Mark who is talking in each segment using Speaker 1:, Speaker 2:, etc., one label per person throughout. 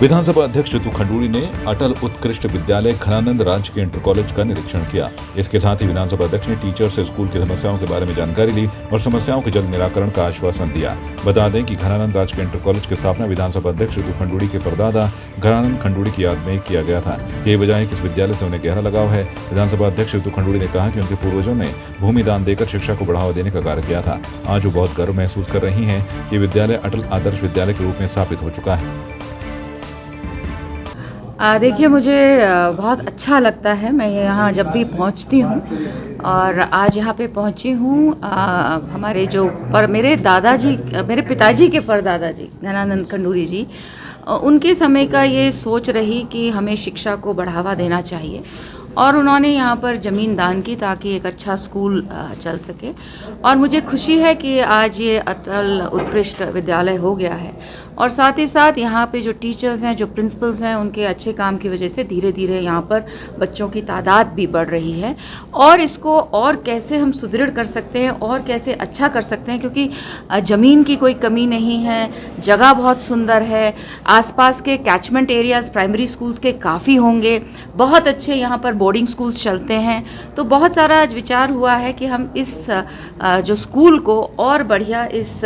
Speaker 1: विधानसभा अध्यक्ष ऋतु खंडूड़ी ने अटल उत्कृष्ट विद्यालय घनानंद राजकीय इंटर कॉलेज का निरीक्षण किया। इसके साथ ही विधानसभा अध्यक्ष ने टीचर से स्कूल की समस्याओं के बारे में जानकारी ली और समस्याओं के जल्द निराकरण का आश्वासन दिया। बता दें कि घनानंद राजकीय इंटर कॉलेज की स्थापना विधानसभा अध्यक्ष ऋतु खंडूड़ी के परदादा घनानंद खंडूड़ी की याद में किया गया था। यही वजह है कि इस विद्यालय से उन्हें गहरा लगाव है। विधानसभा अध्यक्ष ऋतु खंडूड़ी ने कहा कि उनके पूर्वजों ने भूमि दान देकर शिक्षा को बढ़ावा देने का कार्य किया था। आज वो बहुत गर्व महसूस कर रही हैं कि विद्यालय अटल आदर्श विद्यालय के रूप में स्थापित हो चुका है।
Speaker 2: देखिए, मुझे बहुत अच्छा लगता है। मैं यहाँ जब भी पहुँचती हूँ और आज यहाँ पे पहुँची हूँ, हमारे जो मेरे दादाजी, मेरे पिताजी के परदादाजी घनानंद खंडूड़ी जी, उनके समय का ये सोच रही कि हमें शिक्षा को बढ़ावा देना चाहिए और उन्होंने यहाँ पर ज़मीन दान की ताकि एक अच्छा स्कूल चल सके। और मुझे खुशी है कि आज ये अटल उत्कृष्ट विद्यालय हो गया है और साथ ही साथ यहाँ पे जो टीचर्स हैं, जो प्रिंसिपल्स हैं, उनके अच्छे काम की वजह से धीरे धीरे यहाँ पर बच्चों की तादाद भी बढ़ रही है। और इसको और कैसे हम सुदृढ़ कर सकते हैं और कैसे अच्छा कर सकते हैं, क्योंकि ज़मीन की कोई कमी नहीं है, जगह बहुत सुंदर है, आसपास के कैचमेंट एरियाज़ प्राइमरी स्कूल्स के काफ़ी होंगे, बहुत अच्छे यहाँ पर बोर्डिंग स्कूल्स चलते हैं। तो बहुत सारा विचार हुआ है कि हम इस जो स्कूल को और बढ़िया इस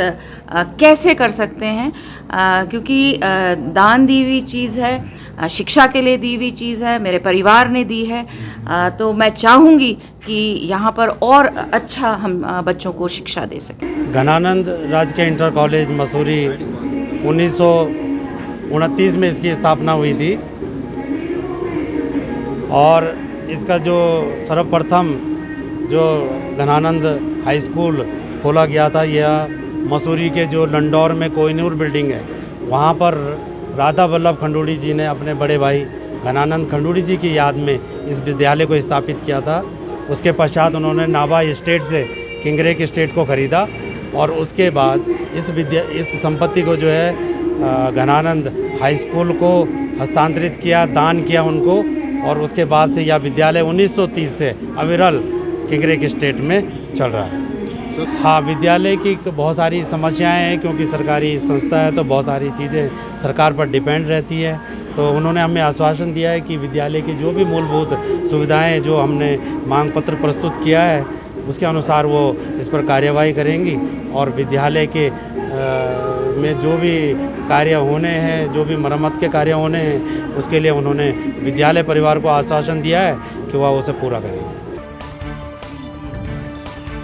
Speaker 2: कैसे कर सकते हैं, क्योंकि दान दी हुई चीज़ है, शिक्षा के लिए दी हुई चीज़ है, मेरे परिवार ने दी है। तो मैं चाहूँगी कि यहाँ पर और अच्छा हम बच्चों को शिक्षा दे सकें।
Speaker 3: घनानंद राजकीय इंटर कॉलेज मसूरी 1929 में इसकी स्थापना हुई थी और इसका जो सर्वप्रथम जो घनानंद हाई स्कूल खोला गया था, यह मसूरी के जो लंडौर में कोहिनूर बिल्डिंग है, वहाँ पर राधा वल्लभ खंडूड़ी जी ने अपने बड़े भाई घनानंद खंडूड़ी जी की याद में इस विद्यालय को स्थापित किया था। उसके पश्चात उन्होंने नाभा स्टेट से किंगरेक स्टेट को ख़रीदा और उसके बाद इस संपत्ति को जो है घनानंद हाई स्कूल को हस्तांतरित किया, दान किया उनको, और उसके बाद से यह विद्यालय 1930 से अविरल किंगरेक स्टेट में चल रहा है। हाँ, विद्यालय की बहुत सारी समस्याएं हैं, क्योंकि सरकारी संस्था है तो बहुत सारी चीज़ें सरकार पर डिपेंड रहती है। तो उन्होंने हमें आश्वासन दिया है कि विद्यालय की जो भी मूलभूत सुविधाएं जो हमने मांग पत्र प्रस्तुत किया है, उसके अनुसार वो इस पर कार्यवाही करेंगी और विद्यालय के में जो भी कार्य होने हैं, जो भी मरम्मत के कार्य होने हैं, उसके लिए उन्होंने विद्यालय परिवार को आश्वासन दिया है कि वह उसे पूरा करेंगे।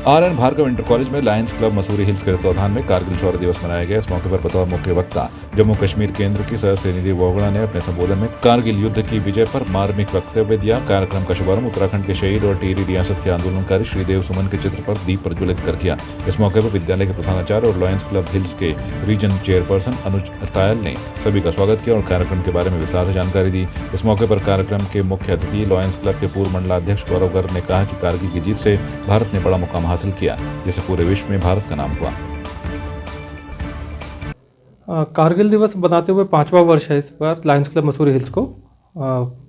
Speaker 1: RN भार्गव इंटर कॉलेज में लायंस क्लब मसूरी हिल्स के तत्वाधान में कारगिल शौर्य दिवस मनाया गया। इस मौके पर बतौर मुख्य वक्ता जम्मू कश्मीर केंद्र की सदस्य निधि वोगड़ा ने अपने संबोधन में कारगिल युद्ध की विजय पर मार्मिक वक्तव्य दिया। कार्यक्रम का शुभारंभ उत्तराखंड के शहीद और टिहरी रियासत के आंदोलनकारी श्रीदेव सुमन के चित्र पर दीप प्रज्वलित कर किया। इस मौके पर विद्यालय के प्रधानाचार्य और लायंस क्लब हिल्स के रीजन चेयरपर्सन अनुज तायल ने सभी का स्वागत किया और कार्यक्रम के बारे में विस्तार से जानकारी दी। इस मौके पर कार्यक्रम के मुख्य अतिथि लायंस क्लब के पूर्व मंडलाध्यक्ष गौरव गर्ग ने कहा कि कारगिल की जीत से भारत ने बड़ा मुकाम हासिल किया, जिससे पूरे विश्व में भारत का नाम हुआ।
Speaker 4: कारगिल दिवस बनाते हुए 5वां वर्ष है इस बार लायंस क्लब मसूरी हिल्स को।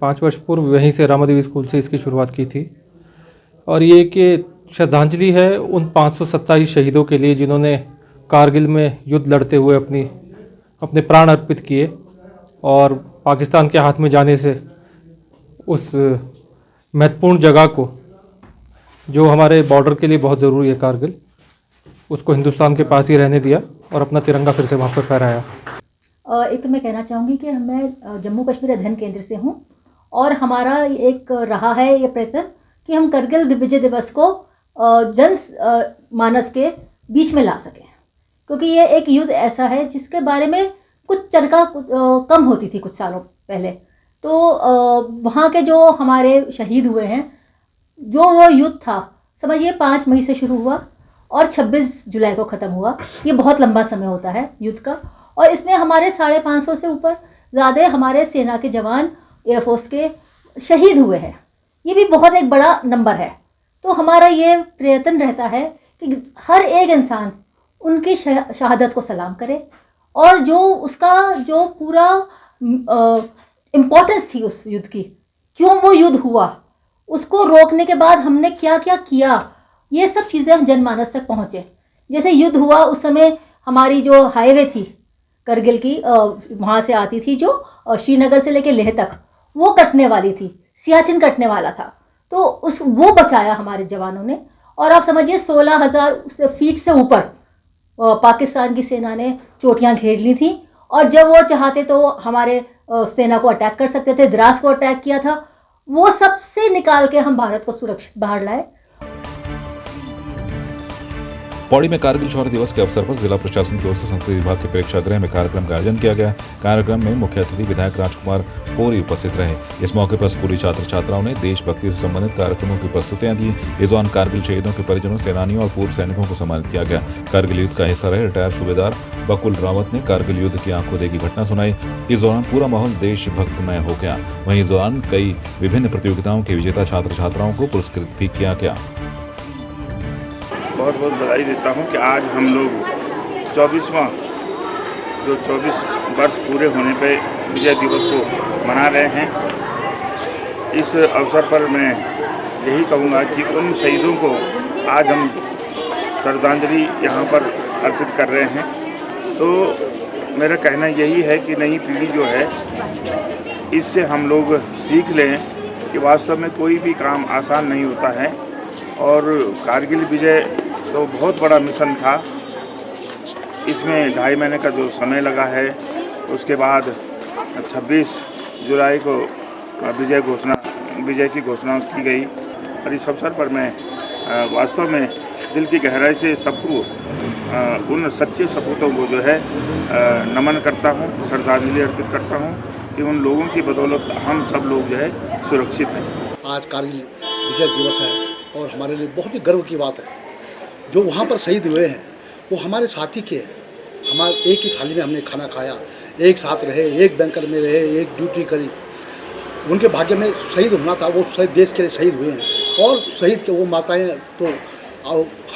Speaker 4: 5 वर्ष पूर्व वहीं से रामादेवी स्कूल से इसकी शुरुआत की थी और ये कि श्रद्धांजलि है उन 527 शहीदों के लिए जिन्होंने कारगिल में युद्ध लड़ते हुए अपने प्राण अर्पित किए और पाकिस्तान के हाथ में जाने से उस महत्वपूर्ण जगह को, जो हमारे बॉर्डर के लिए बहुत ज़रूरी है कारगिल, उसको हिंदुस्तान के पास ही रहने दिया और अपना तिरंगा फिर से वहाँ पर फहराया।
Speaker 5: एक तो मैं कहना चाहूँगी कि मैं जम्मू कश्मीर अध्ययन केंद्र से हूँ और हमारा एक रहा है ये प्रयत्न कि हम कारगिल विजय दिवस को जन मानस के बीच में ला सकें, क्योंकि ये एक युद्ध ऐसा है जिसके बारे में कुछ चर्चा कम होती थी कुछ सालों पहले। तो वहाँ के जो हमारे शहीद हुए हैं, जो वो युद्ध था, समझिए 5 मई से शुरू हुआ और 26 जुलाई को ख़त्म हुआ। ये बहुत लंबा समय होता है युद्ध का और इसमें हमारे 550 से ऊपर ज़्यादा हमारे सेना के जवान, एयरफोर्स के शहीद हुए हैं। ये भी बहुत एक बड़ा नंबर है। तो हमारा ये प्रयत्न रहता है कि हर एक इंसान उनकी शहादत को सलाम करे और जो उसका जो पूरा इम्पोर्टेंस थी उस युद्ध की, क्यों वो युद्ध हुआ, उसको रोकने के बाद हमने क्या क्या किया, ये सब चीज़ें हम जनमानस तक पहुँचे। जैसे युद्ध हुआ उस समय हमारी जो हाईवे थी कारगिल की, वहाँ से आती थी जो श्रीनगर से लेकर लेह तक वो कटने वाली थी, सियाचिन कटने वाला था, तो वो बचाया हमारे जवानों ने। और आप समझिए 16,000 फीट से ऊपर पाकिस्तान की सेना ने चोटियां घेर ली थी, और जब वो चाहते तो हमारे सेना को अटैक कर सकते थे। द्रास को अटैक किया था, वो सबसे निकाल के हम भारत को सुरक्षित बाहर लाए।
Speaker 1: पौड़ी में कारगिल शौर्य दिवस के अवसर पर जिला प्रशासन की ओर से संस्कृति विभाग के प्रेक्षागृह में कार्यक्रम का आयोजन किया गया। कार्यक्रम में मुख्य अतिथि विधायक राजकुमार पोरी उपस्थित रहे। इस मौके पर स्कूली छात्र छात्राओं ने देशभक्ति से संबंधित कार्यक्रमों की प्रस्तुतियां दी। इस दौरान कारगिल शहीदों के परिजनों, सेनानियों और पूर्व सैनिकों को सम्मानित किया गया। कारगिल युद्ध का हिस्सा रहे रिटायर्ड सूबेदार बकुल रावत ने कारगिल युद्ध की आंखों देखी घटना सुनाई। इस दौरान पूरा माहौल देशभक्तमय हो गया। वहीं इस दौरान कई विभिन्न प्रतियोगिताओं के विजेता छात्र छात्राओं को पुरस्कृत भी किया गया।
Speaker 6: बहुत बहुत बधाई देता हूं कि आज हम लोग 24 वर्ष पूरे होने पे विजय दिवस को मना रहे हैं। इस अवसर पर मैं यही कहूँगा कि उन शहीदों को आज हम श्रद्धांजलि यहाँ पर अर्पित कर रहे हैं। तो मेरा कहना यही है कि नई पीढ़ी जो है, इससे हम लोग सीख लें कि वास्तव में कोई भी काम आसान नहीं होता है। और कारगिल विजय तो बहुत बड़ा मिशन था, इसमें 2.5 महीने का जो समय लगा है, उसके बाद 26 जुलाई को विजय की घोषणा की गई। और इस अवसर पर मैं वास्तव में दिल की गहराई से सबको, उन सच्चे सपूतों को जो है नमन करता हूँ, श्रद्धांजलि अर्पित करता हूँ कि उन लोगों की बदौलत हम सब लोग जो है सुरक्षित हैं।
Speaker 7: आज कारगिल विजय दिवस है और हमारे लिए बहुत ही गर्व की बात है। जो वहाँ पर शहीद हुए हैं वो हमारे साथी के हैं। हमारे एक ही थाली में हमने खाना खाया, एक साथ रहे, एक बैंकर में रहे, एक ड्यूटी करी। उनके भाग्य में शहीद होना था, वो शहीद देश के लिए शहीद हुए हैं। और शहीद के वो माताएं तो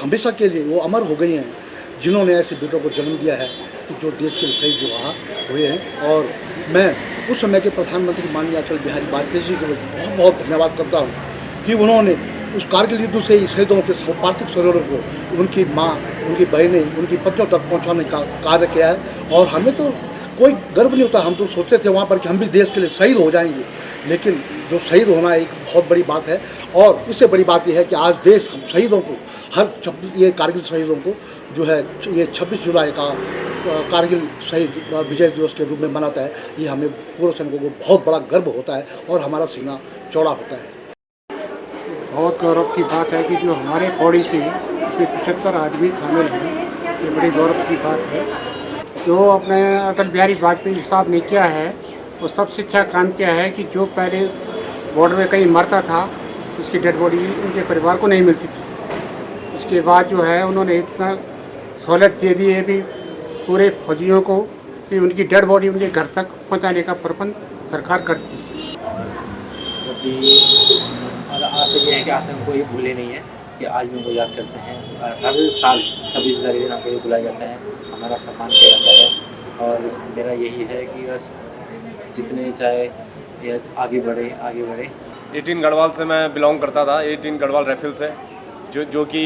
Speaker 7: हमेशा के लिए वो अमर हो गई हैं, जिन्होंने ऐसे बेटों को जन्म दिया है कि जो देश के लिए शहीद जो वहाँ हुए हैं। और मैं उस समय के प्रधानमंत्री माननीय अटल बिहारी वाजपेयी जी को बहुत बहुत धन्यवाद करता हूँ कि उन्होंने उस कारगिल युद्ध से ही शहीदों के पार्थिव शरीरों को उनकी माँ, उनकी बहनें, उनकी पत्नियों तक पहुँचाने का कार्य किया है। और हमें तो कोई गर्व नहीं होता, हम तो सोचते थे वहाँ पर कि हम भी देश के लिए शहीद हो जाएंगे, लेकिन जो शहीद होना एक बहुत बड़ी बात है। और इससे बड़ी बात यह है कि आज देश हम शहीदों को ये कारगिल शहीदों को जो है ये 26 जुलाई का कारगिल शहीद विजय दिवस के रूप में मनाता है। ये हमें पूर्व सैनिकों को बहुत बड़ा गर्व होता है और हमारा सीना चौड़ा होता है।
Speaker 8: बहुत गौरव की बात है कि जो हमारे पौड़ी के उसमें 75 आदमी शामिल हैं, ये बड़ी गौरव की बात है। जो अपने अटल बिहारी वाजपेयी साहब ने किया है वो सबसे अच्छा काम किया है कि जो पहले बॉर्डर में कहीं मरता था उसकी डेड बॉडी उनके परिवार को नहीं मिलती थी। उसके बाद जो है उन्होंने इतना सहूलत दे दी है भी पूरे फौजियों को कि उनकी डेड बॉडी उनके घर तक पहुंचाने का प्रबंध सरकार करती है।
Speaker 9: और आज तक ये है कि आज तक उनको ये भूले नहीं है कि आज भी उनको याद करते हैं। हर साल 26 जुलाई के दिन हमको बुलाया जाता है, हमारा सम्मान किया जाता है। और मेरा यही है कि बस जितने चाहे ये आगे बढ़े
Speaker 10: 18 गढ़वाल से मैं बिलोंग करता था, 18 गढ़वाल राइफल से, जो कि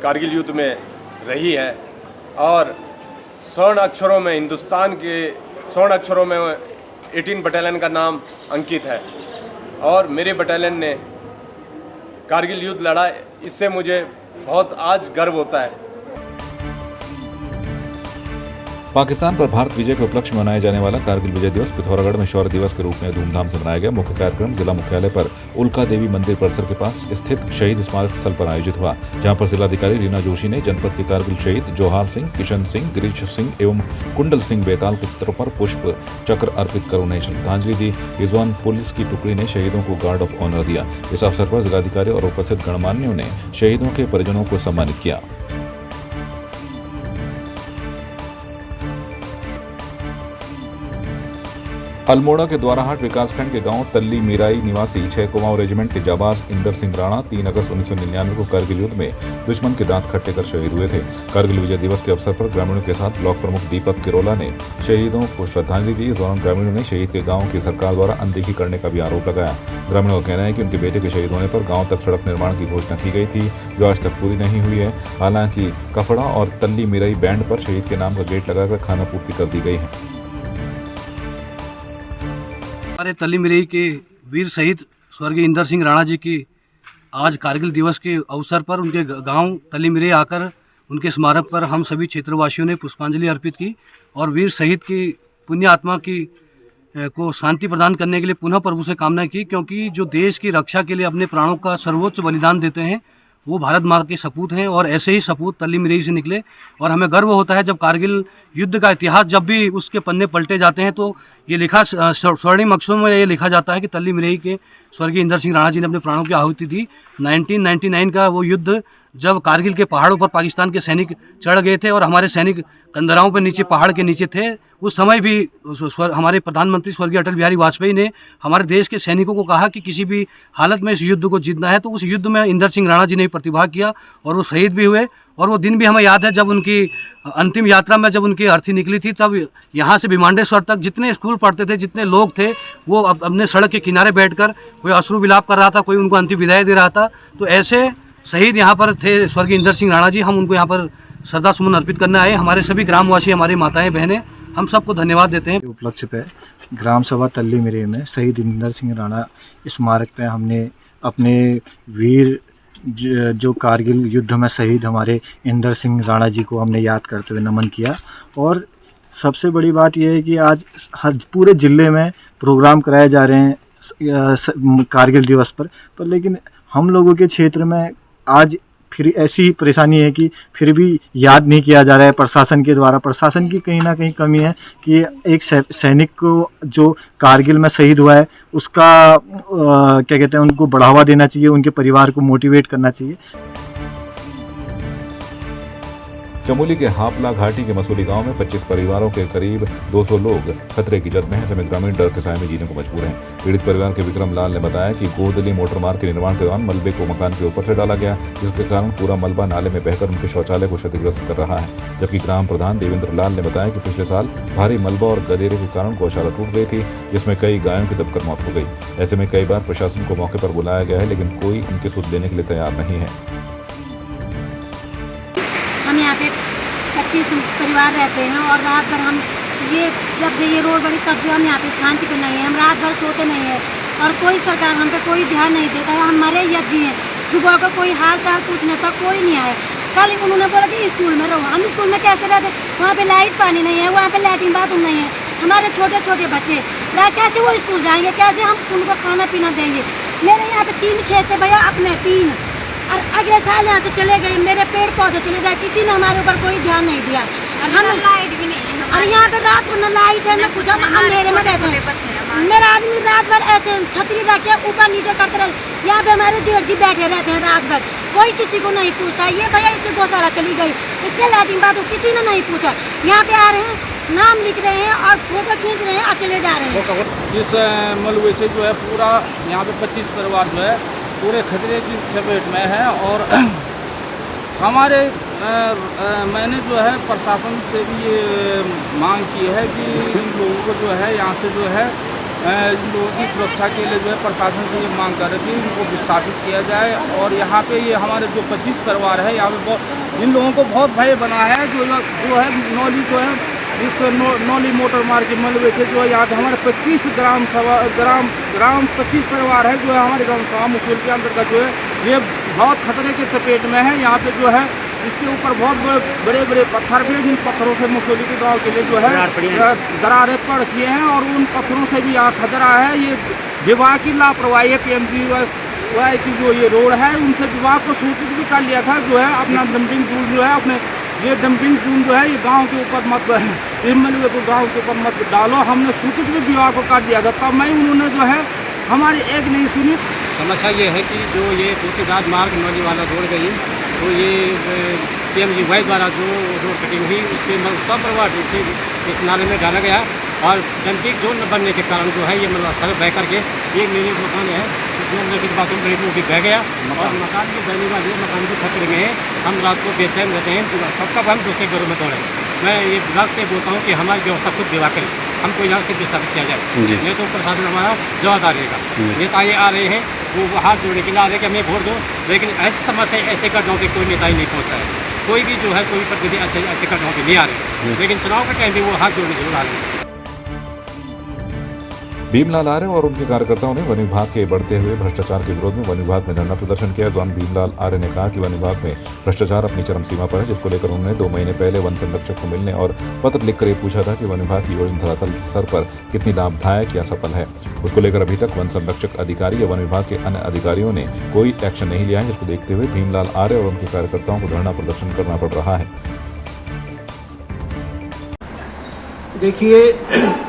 Speaker 10: कारगिल युद्ध में रही है। और स्वर्ण अक्षरों में, हिंदुस्तान के स्वर्ण अक्षरों में 18 बटालियन का नाम अंकित है। और मेरे बटालियन ने कारगिल युद्ध लड़ा, इससे मुझे बहुत आज गर्व होता है।
Speaker 1: पाकिस्तान पर भारत विजय के उपलक्ष्य में मनाया जाने वाला कारगिल विजय दिवस पिथौरागढ़ में शौर्य दिवस के रूप में धूमधाम से मनाया गया। मुख्य कार्यक्रम जिला मुख्यालय पर उल्का देवी मंदिर परिसर के पास स्थित शहीद स्मारक स्थल पर आयोजित हुआ, जहां पर जिलाधिकारी रीना जोशी ने जनपद के कारगिल शहीद जोहार सिंह, किशन सिंह, गिरीश सिंह एवं कुंडल सिंह बेताल के चित्रों पर पुष्प चक्र अर्पित कर उन्हें श्रद्धांजलि दी। इस दौरान पुलिस की टुकड़ी ने शहीदों को गार्ड ऑफ ऑनर दिया। इस अवसर पर जिलाधिकारी और उपस्थित गणमान्यों ने शहीदों के परिजनों को सम्मानित किया। अल्मोड़ा के द्वाराहाट विकासखंड के गांव तल्ली मीराई निवासी 6 कुमाऊं रेजिमेंट के जाबाज इंदर सिंह राणा 3 अगस्त 1999 को कारगिल युद्ध में दुश्मन के दांत खट्टे कर शहीद हुए थे। कारगिल विजय दिवस के अवसर पर ग्रामीणों के साथ ब्लॉक प्रमुख दीपक किरोला ने शहीदों को श्रद्धांजलि दी। इस दौरान ग्रामीणों ने शहीद के गाँव की सरकार द्वारा अनदेखी करने का भी आरोप लगाया। ग्रामीणों का कहना है कि उनके बेटे के शहीद होने पर गाँव तक सड़क निर्माण की घोषणा की गई थी, जो आज तक पूरी नहीं हुई है। हालांकि कफड़ा और तल्ली मीराई बैंड पर शहीद के नाम का गेट लगाकर खाना पूर्ति कर दी गई है।
Speaker 11: हमारे तल्ली मिरई के वीर शहीद स्वर्गीय इंदर सिंह राणा जी की आज कारगिल दिवस के अवसर पर उनके गांव तल्ली मिरई आकर उनके स्मारक पर हम सभी क्षेत्रवासियों ने पुष्पांजलि अर्पित की और वीर शहीद की पुण्य आत्मा की को शांति प्रदान करने के लिए पुनः प्रभु से कामना की, क्योंकि जो देश की रक्षा के लिए अपने प्राणों का सर्वोच्च बलिदान देते हैं वो भारत माँ के सपूत हैं और ऐसे ही सपूत तल्ली मिरई से निकले। और हमें गर्व होता है जब कारगिल युद्ध का इतिहास जब भी उसके पन्ने पलटे जाते हैं तो ये लिखा स्वर्णिम अक्षरों में ये लिखा जाता है कि तल्ली मिरई के स्वर्गीय इंदर सिंह राणा जी ने अपने प्राणों की आहुति दी। 1999 का वो युद्ध जब कारगिल के पहाड़ों पर पाकिस्तान के सैनिक चढ़ गए थे और हमारे सैनिक कंदराओं पर नीचे पहाड़ के नीचे थे, उस समय भी हमारे प्रधानमंत्री स्वर्गीय अटल बिहारी वाजपेयी ने हमारे देश के सैनिकों को कहा कि किसी भी हालत में इस युद्ध को जीतना है। तो उस युद्ध में इंदर सिंह राणा जी ने प्रतिभाग किया और वो शहीद भी हुए। और वो दिन भी हमें याद है जब उनकी अंतिम यात्रा में जब उनकी अर्थी निकली थी, तब यहाँ से विमांडेश्वर तक जितने स्कूल पढ़ते थे, जितने लोग थे, वो अपने सड़क के किनारे बैठकर कोई अश्रु विलाप कर रहा था, कोई उनको अंतिम विदाई दे रहा था। तो ऐसे शहीद यहाँ पर थे स्वर्गीय इंदर सिंह राणा जी। हम उनको यहाँ पर श्रद्धा सुमन अर्पित करने आए। हमारे सभी ग्रामवासी, हमारी माताएं बहनें, हम सबको धन्यवाद देते हैं।
Speaker 12: उपलक्ष्य पे ग्राम सभा तल्ली मिरई में शहीद इंदर सिंह राणा स्मारक पे हमने अपने वीर जो कारगिल युद्ध में शहीद हमारे इंदर सिंह राणा जी को हमने याद करते हुए नमन किया। और सबसे बड़ी बात यह है कि आज हर पूरे ज़िले में प्रोग्राम कराए जा रहे हैं कारगिल दिवस पर लेकिन हम लोगों के क्षेत्र में आज फिर ऐसी परेशानी है कि फिर भी याद नहीं किया जा रहा है प्रशासन के द्वारा। प्रशासन की कहीं ना कहीं कमी है कि एक सैनिक को जो कारगिल में शहीद हुआ है उसका क्या कहते हैं, उनको बढ़ावा देना चाहिए, उनके परिवार को मोटिवेट करना चाहिए।
Speaker 1: चमोली के हापला घाटी के मसूरी गांव में 25 परिवारों के करीब 200 लोग खतरे की जद में हैं। समेत ग्रामीण डर के साए में जीने को मजबूर हैं। पीड़ित परिवार के विक्रम लाल ने बताया कि गोदली मोटर मार्ग के निर्माण के दौरान मलबे को मकान के ऊपर से डाला गया, जिसके कारण पूरा मलबा नाले में बहकर उनके शौचालय को क्षतिग्रस्त कर रहा है। जबकि ग्राम प्रधान देवेंद्र लाल ने बताया कि पिछले साल भारी मलबा और गदेरे के कारण गौशाला टूट गई थी, जिसमें कई गायों की दबकर मौत हो गई। ऐसे में कई बार प्रशासन को मौके पर बुलाया गया है, लेकिन कोई उनकी सुध देने के लिए तैयार नहीं है।
Speaker 13: हम यहाँ पे 25 परिवार रहते हैं और रात भर हम जब से ये रोड बनी तब से हम यहाँ पे शांति पे नहीं है। हम रात भर सोते नहीं है और कोई सरकार हम पे कोई ध्यान नहीं देता है। हम मरे या जिए, सुबह को कोई हाल चाल पूछने पर कोई नहीं आए। कल उन्होंने बोला कि स्कूल में रहो। हम स्कूल में कैसे रहते? वहाँ पे लाइट पानी नहीं है, वहाँ पे लैट्रिन बाथरूम नहीं है। हमारे छोटे छोटे बच्चे कैसे वो स्कूल जाएंगे? कैसे हम उनको खाना पीना देंगे? मेरे यहाँ पे 3 खेत है भैया, अपने 3, और अगले साल यहाँ से चले गए, मेरे पेड़ पौधे चले जाए, किसी ने हमारे ऊपर कोई ध्यान नहीं दिया। और हम लाइट भी नहीं है और यहाँ पे रात को न लाइट है न कुछ, हम अंधेरे में रहते हैं। मेरा आदमी रात भर ऐसे छतरी रख के ऊपर नीचे करते रहे। यहाँ पे हमारे जेठ जी बैठे रहते हैं रात भर, कोई किसी को नहीं पूछता। ये भैया इससे गौशाला चली गई, इसके लैट्रिन बाथरूम किसी ने नहीं पूछा। यहाँ पे आ रहे हैं, नाम लिख रहे हैं और फोटो खींच रहे हैं और चले जा रहे हैं।
Speaker 14: इस मलबे से जो है पूरा यहाँ पे 25 परिवार जो है पूरे खतरे की चपेट में है। और हमारे मैंने जो है प्रशासन से भी ये मांग की है कि इन लोगों को जो है यहाँ से जो है इन लोगों की सुरक्षा के लिए जो है प्रशासन से ये मांग कर रही थी इनको विस्थापित किया जाए। और यहाँ पे ये हमारे जो 25 परिवार है यहाँ पे इन लोगों को बहुत भय बना है। जो है नौली जो है इस नौली मोटर मार्ग के मलबे से जो है यहाँ पे हमारे 25 ग्राम 25 परिवार है जो है हमारे ग्राम सभा मसूरी के अंतर्गत जो है ये बहुत खतरे के चपेट में है। यहाँ पे जो है इसके ऊपर बहुत बड़े बड़े पत्थर भी, जिन पत्थरों से मसूरी के गाँव के लिए जो है दरारें पड़ किए हैं और उन पत्थरों से भी यहाँ खतरा है। ये विभाग की लापरवाही है। PMGY की जो ये रोड है उनसे विभाग को सूचित भी कर लिया था जो है अपना डंपिंग जून जो है अपने ये डंपिंग जून जो है ये गांव के ऊपर मत मलबे को गांव के ऊपर मत डालो। हमने सूचित भी विभाग को कर दिया था, तब मैं उन्होंने जो है हमारी एक नहीं सुनी।
Speaker 8: समस्या ये है कि जो ये पूर्तिदास मार्ग नौली वाला रोड गई तो ये PMGY द्वारा जो रोड कटिंग हुई उसके सब प्रभाव से इस नाले में डाला गया और डंपिंग जोन न बनने के कारण जो है ये मतलब सड़क बह करके एक मेरे दुकान है उसमें बाथरूम वो भी बह गया और मकान भी बहने वाले मकान भी खतरे में है। हम रात को बेचैन रहते हैं, सबका हम दूसरे घरों में दौड़े। मैं ये विभाग से बोलता हूँ कि हमारी व्यवस्था खुद दिवा करें, हमको यहाँ से विस्थापित किया जाए। नहीं तो प्रशासन हमारा जवाबदार रहेगा। नेता ये आ रहे हैं वो हाथ जोड़ने के लिए आ रहे हैं कि हमें वोट दो, लेकिन ऐसी समस्या ऐसे घटनाओं पर कोई नेता ही नहीं पहुँचता है। कोई भी जो है कोई प्रतिनिधि ऐसे घटनाओं पर नहीं आ रहे, लेकिन चुनाव के टाइम पर वो हाथ जोड़ने जरूर आ रहे हैं।
Speaker 1: भीमलाल आर्य और उनके कार्यकर्ताओं ने वन विभाग के बढ़ते हुए भ्रष्टाचार के विरोध में वन विभाग में धरना प्रदर्शन किया। जवान भीमलाल आर्य ने कहा कि वन विभाग में भ्रष्टाचार अपनी चरम सीमा पर है, जिसको लेकर उन्होंने 2 महीने पहले वन संरक्षक को मिलने और पत्र लिखकर ये पूछा था कि वन विभाग की योजना धरातल स्तर पर कितनी लाभदायक या सफल है। उसको लेकर अभी तक वन संरक्षक अधिकारी या वन विभाग के अन्य अधिकारियों ने कोई एक्शन नहीं लिया है, जिसको देखते हुए भीमलाल आर्य और उनके कार्यकर्ताओं को धरना प्रदर्शन करना पड़ रहा है।
Speaker 15: देखिए,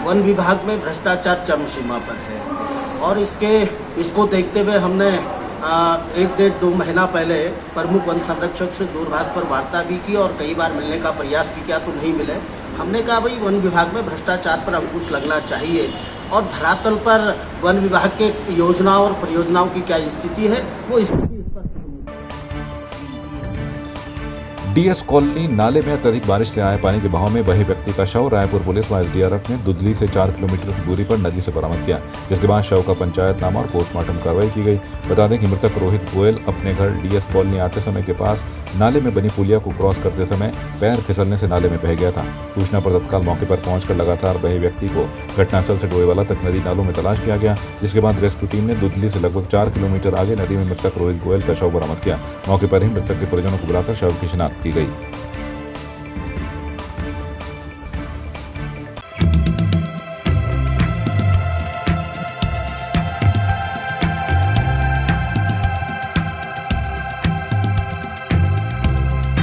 Speaker 15: वन विभाग में भ्रष्टाचार चरम सीमा पर है और इसको देखते हुए हमने 1-1.5-2 महीना पहले प्रमुख वन संरक्षक से दूरभाष पर वार्ता भी की और कई बार मिलने का प्रयास भी किया तो नहीं मिले। हमने कहा भाई वन विभाग में भ्रष्टाचार पर अंकुश लगना चाहिए और धरातल पर वन विभाग के योजना और परियोजनाओं की क्या स्थिति है वो
Speaker 1: डीएस कॉलोनी नाले में अत्यधिक बारिश से आए पानी के बहाव में बहे व्यक्ति का शव रायपुर पुलिस व एसडीआरएफ ने दुधली से 4 किलोमीटर की दूरी पर नदी से बरामद किया, जिसके बाद शव का पंचायतनामा और पोस्टमार्टम कार्रवाई की गई। बता दें कि मृतक रोहित गोयल अपने घर डीएस कॉलोनी आते समय के पास नाले में बनी पुलिया को क्रॉस करते समय पैर फिसलने से नाले में बह गया था। सूचना पर तत्काल मौके पर पहुंचकर लगातार बहे व्यक्ति को घटनास्थल से डोईवाला तक नदी नालों में तलाश किया गया, जिसके बाद रेस्क्यू टीम ने दुधली से लगभग 4 किलोमीटर आगे नदी में मृतक रोहित गोयल का शव बरामद किया। मौके पर ही मृतक के परिजनों को बुलाकर शव की शिनाख्त की गई।